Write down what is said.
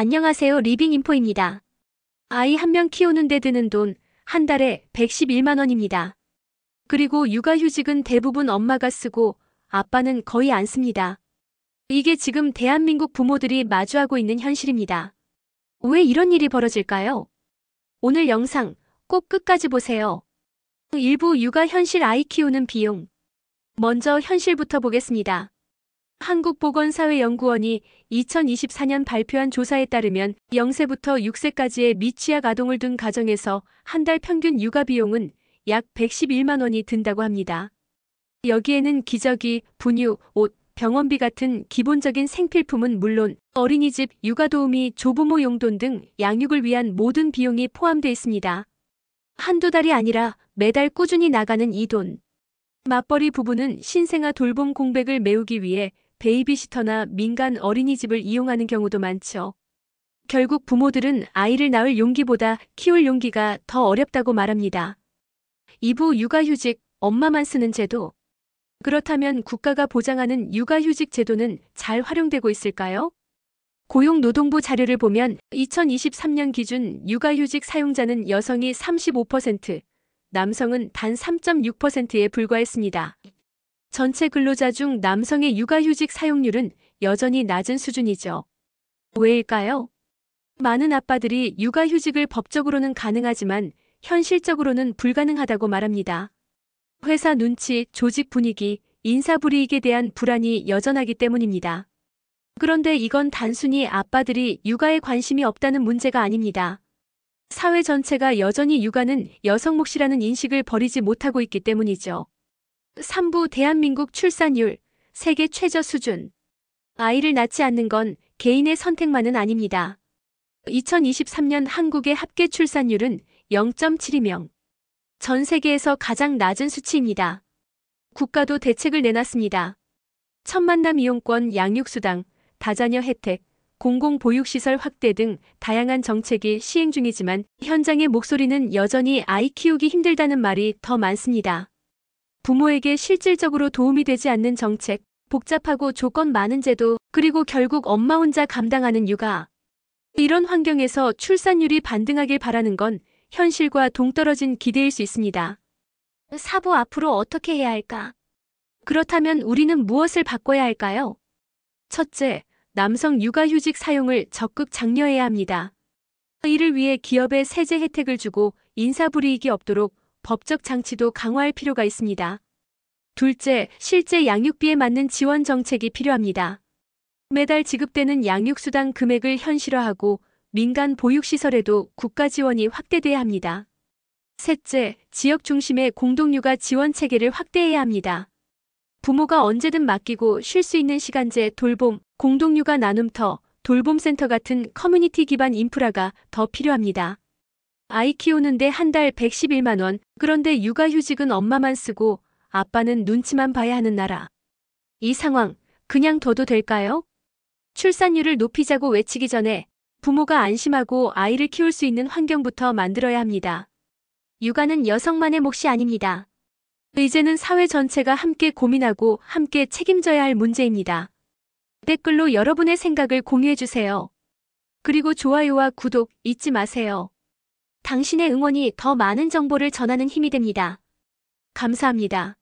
안녕하세요. 리빙인포입니다. 아이 한 명 키우는 데 드는 돈 한 달에 111만 원입니다. 그리고 육아휴직은 대부분 엄마가 쓰고 아빠는 거의 안 씁니다. 이게 지금 대한민국 부모들이 마주하고 있는 현실입니다. 왜 이런 일이 벌어질까요? 오늘 영상 꼭 끝까지 보세요. 일부 육아 현실 아이 키우는 비용. 먼저 현실부터 보겠습니다. 한국보건사회연구원이 2024년 발표한 조사에 따르면 0세부터 6세까지의 미취학 아동을 둔 가정에서 한 달 평균 육아 비용은 약 111만 원이 든다고 합니다. 여기에는 기저귀, 분유, 옷, 병원비 같은 기본적인 생필품은 물론 어린이집, 육아도우미, 조부모 용돈 등 양육을 위한 모든 비용이 포함되어 있습니다. 한두 달이 아니라 매달 꾸준히 나가는 이 돈. 맞벌이 부부는 신생아 돌봄 공백을 메우기 위해 베이비시터나 민간 어린이집을 이용하는 경우도 많죠. 결국 부모들은 아이를 낳을 용기보다 키울 용기가 더 어렵다고 말합니다. 2부 육아휴직, 엄마만 쓰는 제도. 그렇다면 국가가 보장하는 육아휴직 제도는 잘 활용되고 있을까요? 고용노동부 자료를 보면 2023년 기준 육아휴직 사용자는 여성이 35%, 남성은 단 3.6%에 불과했습니다. 전체 근로자 중 남성의 육아휴직 사용률은 여전히 낮은 수준이죠. 왜일까요? 많은 아빠들이 육아휴직을 법적으로는 가능하지만 현실적으로는 불가능하다고 말합니다. 회사 눈치, 조직 분위기, 인사불이익에 대한 불안이 여전하기 때문입니다. 그런데 이건 단순히 아빠들이 육아에 관심이 없다는 문제가 아닙니다. 사회 전체가 여전히 육아는 여성 몫이라는 인식을 버리지 못하고 있기 때문이죠. 3부 대한민국 출산율, 세계 최저 수준. 아이를 낳지 않는 건 개인의 선택만은 아닙니다. 2023년 한국의 합계 출산율은 0.72명. 전 세계에서 가장 낮은 수치입니다. 국가도 대책을 내놨습니다. 첫 만남 이용권 양육수당, 다자녀 혜택, 공공보육시설 확대 등 다양한 정책이 시행 중이지만 현장의 목소리는 여전히 아이 키우기 힘들다는 말이 더 많습니다. 부모에게 실질적으로 도움이 되지 않는 정책, 복잡하고 조건 많은 제도, 그리고 결국 엄마 혼자 감당하는 육아. 이런 환경에서 출산율이 반등하길 바라는 건 현실과 동떨어진 기대일 수 있습니다. 4부 앞으로 어떻게 해야 할까? 그렇다면 우리는 무엇을 바꿔야 할까요? 첫째, 남성 육아휴직 사용을 적극 장려해야 합니다. 이를 위해 기업에 세제 혜택을 주고 인사불이익이 없도록 법적 장치도 강화할 필요가 있습니다. 둘째, 실제 양육비에 맞는 지원 정책이 필요합니다. 매달 지급되는 양육수당 금액을 현실화하고 민간 보육시설에도 국가 지원이 확대돼야 합니다. 셋째, 지역 중심의 공동육아 지원 체계를 확대해야 합니다. 부모가 언제든 맡기고 쉴 수 있는 시간제 돌봄, 공동육아 나눔터, 돌봄센터 같은 커뮤니티 기반 인프라가 더 필요합니다. 아이 키우는데 한 달 111만 원, 그런데 육아휴직은 엄마만 쓰고 아빠는 눈치만 봐야 하는 나라. 이 상황, 그냥 둬도 될까요? 출산율을 높이자고 외치기 전에 부모가 안심하고 아이를 키울 수 있는 환경부터 만들어야 합니다. 육아는 여성만의 몫이 아닙니다. 이제는 사회 전체가 함께 고민하고 함께 책임져야 할 문제입니다. 댓글로 여러분의 생각을 공유해주세요. 그리고 좋아요와 구독 잊지 마세요. 당신의 응원이 더 많은 정보를 전하는 힘이 됩니다. 감사합니다.